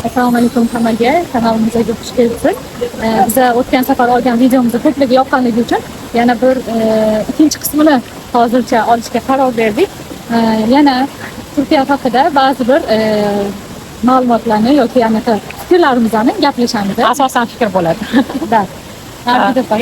Assalomu alaykum hammaga, kanalimizga xush kelibsiz. Biz o'tgan safar olgan videomizni ko'pligi yoqqanligi uchun yana bir ikkinchi qismini hozircha olishga qaror berdik. Yana Turkiya haqida ba'zi bir ma'lumotlarni yoki fikrlarimizni gaplashamiz. Asosan fikr bo'ladi. Da.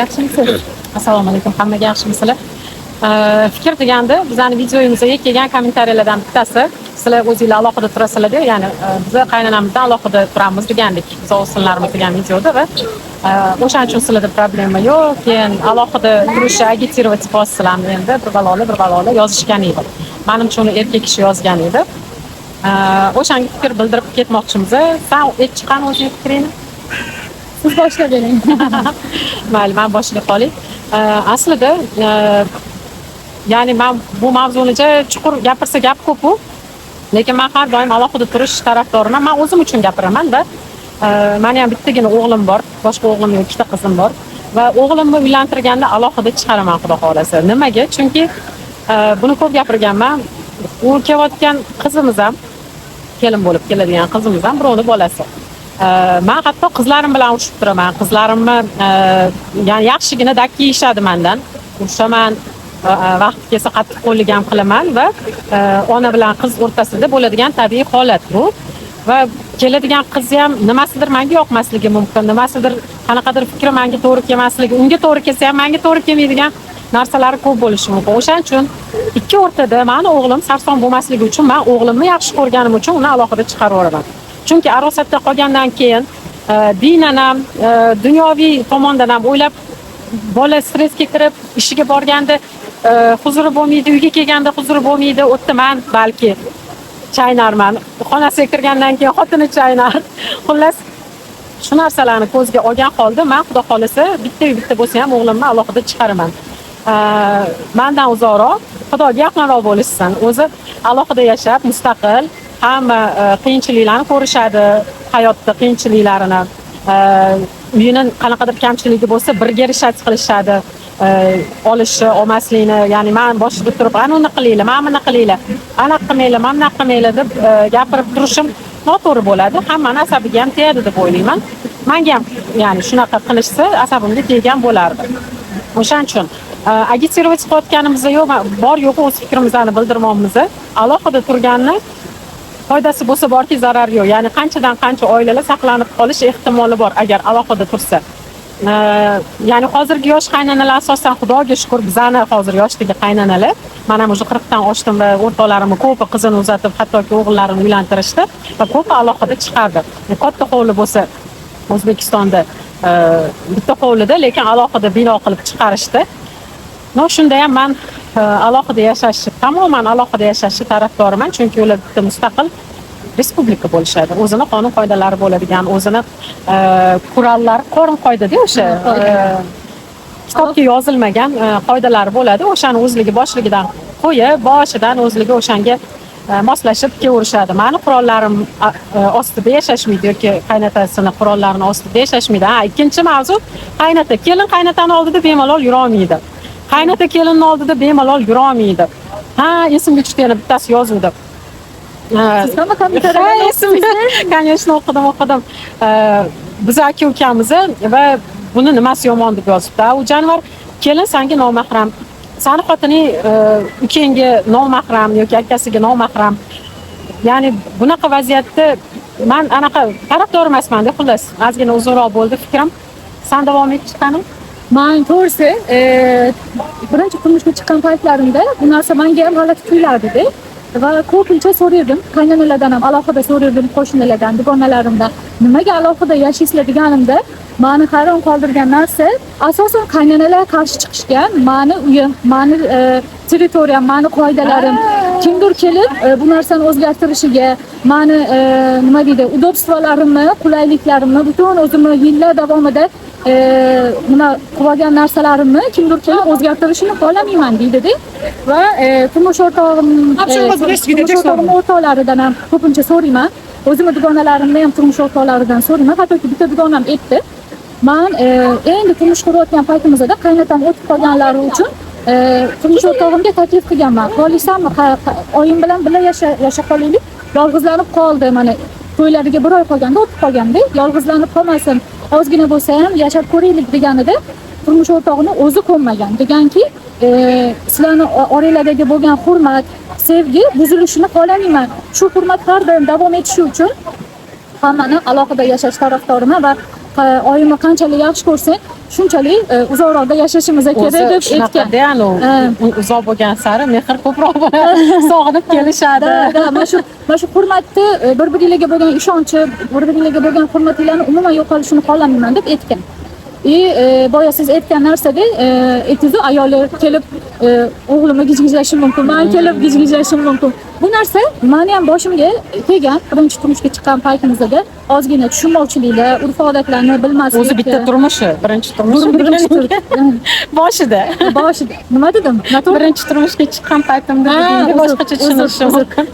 Yaxshimisiz? Assalomu alaykum hammaga, yaxshimisizlar? Fikr deganda bizning videomizga kelgan kommentariyalardan bittasi sizlar o'zingizlar alohida turasizlar, ya'ni biz qaynonamizdan alohida turamiz degandik biz o'g'illarimiz degan videoda va o'shaning uchun sizlarda problema yo'q, keyin alohida turishni agitировать qilasizlarmi endi bir balola yozishgan edi. Menimcha uni erkak kishi yozgan edi. O'shanga fikr bildirib ketmoqchimiz. Sen chiqqan o'zing fikringni siz boshlab bering. Mayli, men boshlab qolay. Aslida ya'ni men bu mavzuni chuqur gapirsa gap ko'p-ku, lekin men har doim alohida turish tarafdoriman. Men o'zim uchun gapiraman va meni ham bittagina o'g'lim bor, boshqa o'g'lim yo'q, ikkita qizim bor va o'g'limni uylantirganda alohida chiqaraman xudo xolasa. Nimaga? Chunki buni ko'p gapirganman. U kelayotgan qizimiz ham kelin bo'lib keladigan qizimiz ham birovning bolasi. Men hatto qizlarim bilan urushib turaman. Qizlarimni ya'ni yaxshigina dakki yeyishadi mendan. Urushaman, vaqt kelsa qattiq qo'llik ham qilaman va ona bilan qiz o'rtasida bo'ladigan tabiiy holat bu. Va keladigan qiz ham nimasidir menga yoqmasligi mumkin, nimasidir qanaqadir fikri menga to'g'ri kelmasligi, unga to'g'ri kelsa ham menga to'g'ri kelmaydigan narsalar ko'p bo'lishi mumkin. O'shaning uchun ikki o'rtada meni o'g'lim sarson bo'lmasligi uchun men o'g'limni yaxshi ko'rganim uchun uni alohida chiqarib yuboraman. Chunki arosatda qolgandan keyin diniy ham, dunyoviy tomondan ham o'ylab bola stressga kirib, ishiga borganda huzuri bo'lmaydi, uyga kelganda huzuri bo'lmaydi. O'tda men balki chaynarman. Xonasiga kirgandan keyin xotini chaynar. Xullas, shu narsalarni ko'zga olgan holda men xudo xolasa bitta bo'lsa ham o'g'limni alohida chiqaraman. Mendan uzoqroq, Xudoga yaqinroq bo'lishsin. O'zi alohida yashab, mustaqil, hamma qiyinchiliklarni ko'rishadi, hayotda qiyinchiliklarini, uyining qanaqadir kamchiligi bo'lsa birga rishat qilishadi. Olishi, olmaslikni, ya'ni men boshida turib, ana uni qilinglar, mana buni qilinglar, ana qilmanglar, mana buni qilmanglar deb gapirib turishim noto'g'ri bo'ladi. Hammani asabiga ham tegadi deb o'ylayman. Menga ham ya'ni shunaqa qilishsa asabimga teggan bo'lardi. O'shaning uchun agitировать qilayotganimizda yo'q, bor yo'q o'z fikrimizni bildirmoqmiz. Alohida turganni foydasi bo'lsa borki, zarari yo'q. Ya'ni qanchadan qancha oilalar saqlanib qolish ehtimoli bor agar alohida tursa. Ya'ni hozirgi yosh qaynonalar asosan Xudoga shukr, bizani hozir yoshdagi qaynonalar, men ham o'sha 40 dan oshdim va o'rtoqlarimni ko'pi qizini uzatib, hattoki o'g'illarini uylantirishdi va ko'pi alohida chiqardi. Katta hovli bo'lsa O'zbekistonda bitta hovlida, lekin alohida bino qilib chiqarishdi. No, shunda ham men alohida yashashni, tamoman alohida yashashni tarafdoriman, chunki ular bitta mustaqil respublika bo'lishadi. O'zini qonun qoidalari bo'ladigan, o'zini qurollari, qo'rin qoidada o'sha kitobga yozilmagan qoidalari bo'ladi. O'shani o'zligi boshligidan qo'yib, boshidan o'zligi o'shanga moslashib kelaverishadi. Meni qurollarim ostida yashashmaydi yoki qaynotasini qurollarini ostida yashashmaydi. Ikkinchi mavzu, qaynota, kelin qaynotani oldida bemalol yura olmaydi. Qaynota kelinning oldida bemalol yura olmaydi. Esimga tushdi, yana bittasi yozuvdi. Siz ham kommentariyada конечно o'qidim. Biz aka-ukamiz va buni nimasi yomon deb yozibdi. U Janvar, kelin senga nomahram, seni xotining ukangga nomahram yoki akasiga nomahram. Ya'ni bunaqa vaziyatda men anaqa tarafdor emasman deb, xullas, ozgina uzunroq bo'ldi fikrim. Sen davom et chiqqaning? Men to'g'risi, birinchi turmushga chiqqan paytlarimda bu narsa menga ham g'alati tuyulardi. Va ko'pincha so'rardim, qaynonalardan ham alohida so'rardim, qo'shnilardan, dugonalarimdan, nimaga alohida yashaysizlar deganimda, meni hayron qoldirgan narsa, asosan qaynonalar qarshi chiqishgan, meni uyim, meni territoriyam, meni qoidalarim, kimdir kelib bu narsani o'zgartirishiga, meni nima deydi, udobstvolarimni, qulayliklarimni, butun o'zimni yillar davomida nima qilgan narsalarimni kimdir kelib o'zgartirishini xohlamayman deydi-da. Va turmush o'rtoqlaridan ham ko'pincha so'rayman. O'zimning dugonalarimdan ham turmush o'rtoqlaridan so'rayman. Hattoki bitta dugonam aytdi. Men endi turmush qurayotgan paytimizda qaynotam o'tib qolganlari uchun turmush o'rtog'imga taklif qilganman. Qolaysanmi? Oyim bilan birga yasha qolaylik. Yolg'izlanib qoldi. Mana to'ylariga 1 oy qolganda o'tib qolganda, yolg'izlanib qolmasin, ozgina bo'lsa ham yashab ko'raylik deganida turmush o'rtog'ini o'zi ko'nmagan. Deganki, sizlarning oranglardagi bo'lgan hurmat, sevgi buzilishini xohlamayman. Shu hurmat har doim davom etishi uchun hammani alohida yashash tarafdoriman va oyimni qanchalik yaxshi ko'rsang, shunchalik uzoqroqda yashashimiz kerak deb aytgan. Uzoq bo'lgan sari mehr ko'proq sog'inib kelishadi. Mana shu hurmatni, bir-biringizga bo'lgan ishonchi, bir-biringizga bo'lgan hurmatinglarni umuman yo'qolishini xohlamayman deb aytgan. Boya siz aytgan narsada aytdingiz, ayoli kelib o'g'limni gijgijlashi mumkin, men kelib gijgijlashim mumkin. Bu narsa meni ham boshimga kelgan. Birinchi turmushga chiqqan paytimizda ozgina tushunmovchiliklar, urf-odatlarni bilmaslik. O'zi bitta turmushi, birinchi turmushi boshida. Nima dedim? Birinchi turmushga chiqqan paytimda boshqacha tushunilishi mumkin.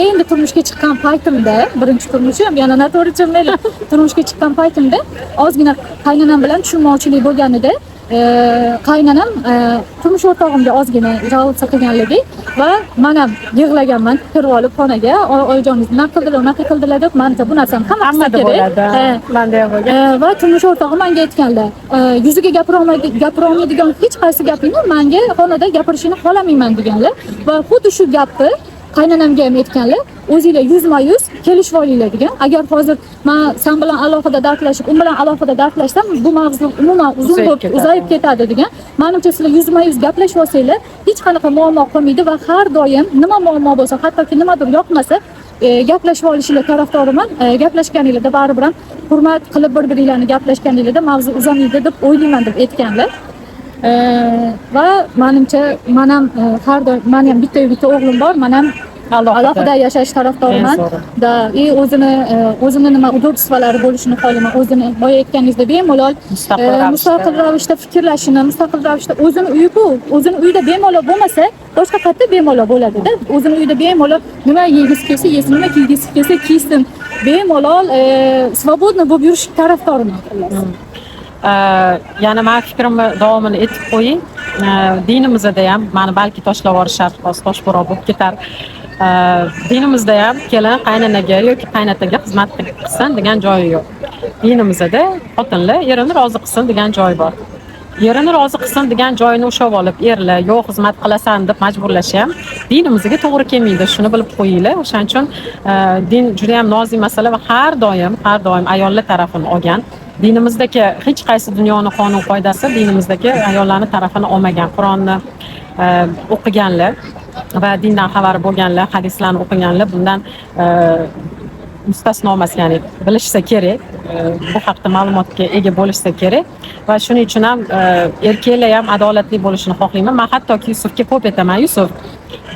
Endi turmushga chiqqan paytimda, birinchi turmushim, yana noto'g'ri tushunmaylik. Turmushga chiqqan paytimda ozgina qaynonam bilan tushunmovchilik bo'lganida, qaynonam turmush o'rtog'imga ozgina жаловаться qilganligi va men ham yig'laganman, kirib olib xonaga, oyijoningiz nima qildilar deb, menimcha bu narsani hammasi kerak. Menda ham bo'lgan. Va turmush o'rtog'im menga aytganlar, yuziga gapirolmaydigan hech qaysi gapingni menga xonada gapirishini xohlamayman deganlar va xuddi shu gapni qaynonamga ham aytganlar, o'zinglar yuzma-yuz kelishib olinglar degan. Agar hozir men sen bilan alohida dardlashib, u bilan alohida dardlashsam, bu mavzu umuman uzayib ketadi degan. Menimcha sizlar yuzma-yuz gaplashib olsanglar, hech qanaqa muammo qolmaydi va har doim nima muammo bo'lsa, hattoki nimadir yoqmasa, gaplashib olishinglar tarafdoriman. Gaplashganinglarda baribir ham hurmat qilib bir-biringlarni gaplashganinglarda mavzu uzamaydi deb o'ylayman deb aytganlar. Va menimcha men ham har doim, men ham bitta o'g'lim bor, men ham alohida yashash tarafdoriman. O'zini nima udobstvalari bo'lishini xohlayman. O'zini boya aytganingizdek bemalol mustaqil ravishda fikrlashini, mustaqil ravishda o'zini uyida bemalol bo'lmasa, boshqa qayerda bemalol bo'ladi-da. O'zini uyida bemalol nima yegisi kelsa yesin, nima kiygisi kelsa kiysin, bemalol svobodno bo'lib yurish tarafdoriman. Yana men fikrimni davomini aytib qo'ying. Dinimizda ham meni balki tashlab yuborishar, toshbo'roq bo'lib ketar. Dinimizda ham kelin qaynonaga yoki qaynotaga xizmat qilsin degan joyi yo'q. Dinimizda xotinlar erini rozi qilsin degan joy bor. Erini rozi qilsin degan joyini ushlab olib, erlar yo'q xizmat qilasan deb majburlash ham dinimizga to'g'ri kelmaydi. Shuni bilib qo'yinglar. O'shaning uchun din juda ham nozik masala va har doim ayollar tarafini olgan. Dinimizdagi hech qaysi dunyoning qonun qoidasi dinimizdagi ayollarning tarafini olmagan. Qur'onni o'qiganlar va dindan xabar bo'lganlar, hadislarni o'qiganlar bundan mustasno emas, ya'ni bilishsa kerak, bu haqda ma'lumotga ega bo'lishsa kerak va shuning uchun ham erkaklar ham adolatli bo'lishini xohlayman. Men hattoki Yusufga ko'p aytaman, Yusuf,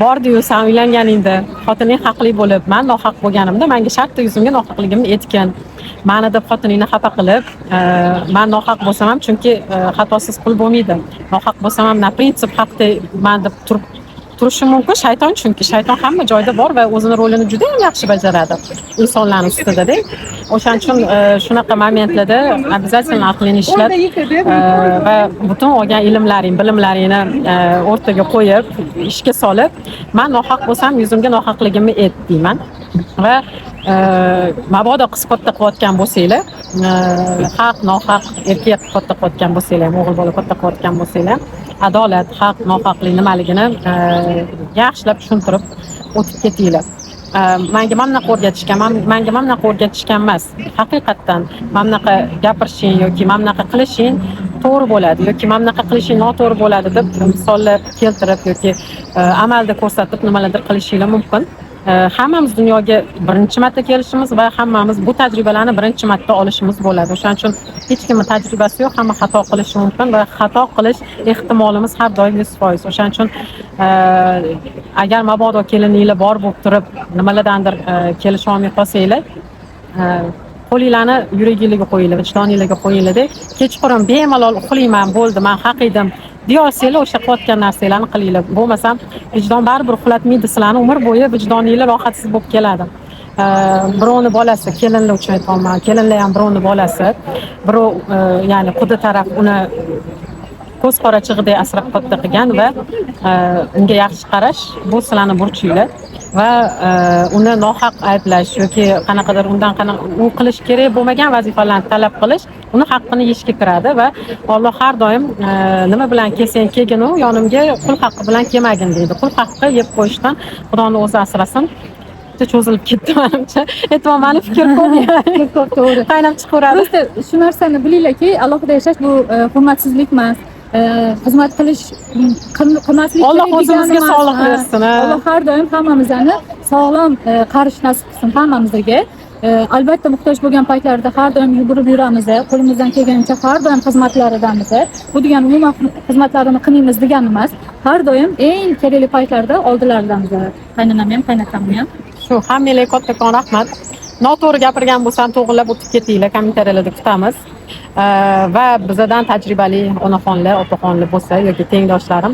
bordi-yu sen uylanganingda xotining haqli bo'lib, men nohaq bo'lganimda menga shartta yuzimga nohaqligimni aytgin. Meni deb xotiningni xafa qilib, men nohaq bo'lsam ham, chunki xatosiz qul bo'lmaydi. Nohaq bo'lsam ham na prinsip haqda men deb turishi mumkin. Shayton, chunki shayton hamma joyda bor va o'zining rolini juda ham yaxshi bajaradi insonlarning ustida-da. O'shaning uchun shunaqa momentlarda обязательно aqlini ishlat va butun olgan ilmlaring, bilimlaringni o'rtaga qo'yib, ishga solib, men nohaq bo'lsam yuzimga nohaqligimni ayt deyman. Va mabodo qiz katta qilayotgan bo'lsanglar, haq, nohaq, erkak katta qilayotgan bo'lsanglar, o'g'il bola katta qilayotgan bo'lsanglar, adolat, haq, nohaqlik nimaligini yaxshilab tushuntirib o'tib ketinglar. Menga mana bunaqa o'rgatishgan emas. Haqiqatdan mana bunaqa gapirishing yoki mana bunaqa qilishing to'g'ri bo'ladi yoki mana bunaqa qilishing noto'g'ri bo'ladi deb misollar keltirib yoki amalda ko'rsatib nimalardir qilishinglar mumkin. Hammamiz dunyoga birinchi marta kelishimiz va hammamiz bu tajribalarni birinchi marta olishimiz bo'ladi. O'shaning uchun hech kimning tajribasi yo'q, hamma xato qilishi mumkin va xato qilish ehtimolimiz har doim 100%. O'shaning uchun agar mabodo kelininglar bor bo'lib turib, nimalardandir kelisha olmay qolsanglar, qo'linglarni yuragingizga qo'yinglar, vijdoningizga qo'yinglar-da, kechqurun bemalol uxlayman, bo'ldi, men haq edim deyorsanglar, o'sha qilayotgan narsalarni qilinglar. Bo'lmasam vijdon baribir uxlatmaydi sizlarni, umr bo'yi vijdoninglar rohatsiz bo'lib keladi. Birovni bolasi, kelinlar uchun aytaman, kelinlar ham birovni bolasi, birov ya'ni quda taraf uni ko'z qorachig'idek asrab katta qilgan va unga yaxshi qarash bu sizlarning burchinglar. va uni nohaq ayblash yoki qanaqadir undan u qilish kerak bo'lmagan vazifalarni talab qilish uni haqqini yeyishga kiradi va Alloh har doim nima bilan kelsang kelgin u yonimga qul haqqi bilan kelmagin deydi. Qul haqqi yeb qo'yishdan Xudoni o'zi asrasin. Cho'zilib ketdi menimcha. E'tibor mani fikr ko'p Ko'p to'g'ri. qaynab chiqaveradi. Просто shu narsani bilinglarki, alohida yashash bu hurmatsizlik emas. Xizmat qilish qilmaslik Alloh kerak o'zimizga degani emas. sog'liq bersin. Alloh har doim hammamizni sog'lom qarish nasib qilsin hammamizga. Albatta muhtoj bo'lgan paytlarda har doim yugurib yuramiz, qo'limizdan kelganicha har doim xizmatlaridamiz. Bu degani umuman xizmatlarini qilmaymiz degani emas. Har doim eng kerakli paytlarda oldilarirdamiz. Qaynonam ham, qaynatam ham. Shu hammanglarga kattakon rahmat. Noto'g'ri gapirgan bo'lsam to'g'rilab o'tib ketinglar, kommentariyalarda kutamiz. Va bizadan tajribali onaxonlar, opaxonlar bo'lsa yoki tengdoshlarim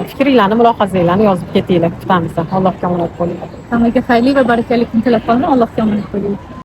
fikringlarni, mulohazanglarni yozib ketinglar, kutamiz. Allohga omonat bo'ling. Hammaga xayrli va barakali kun tilab qolaman. Allohga omonat bo'ling.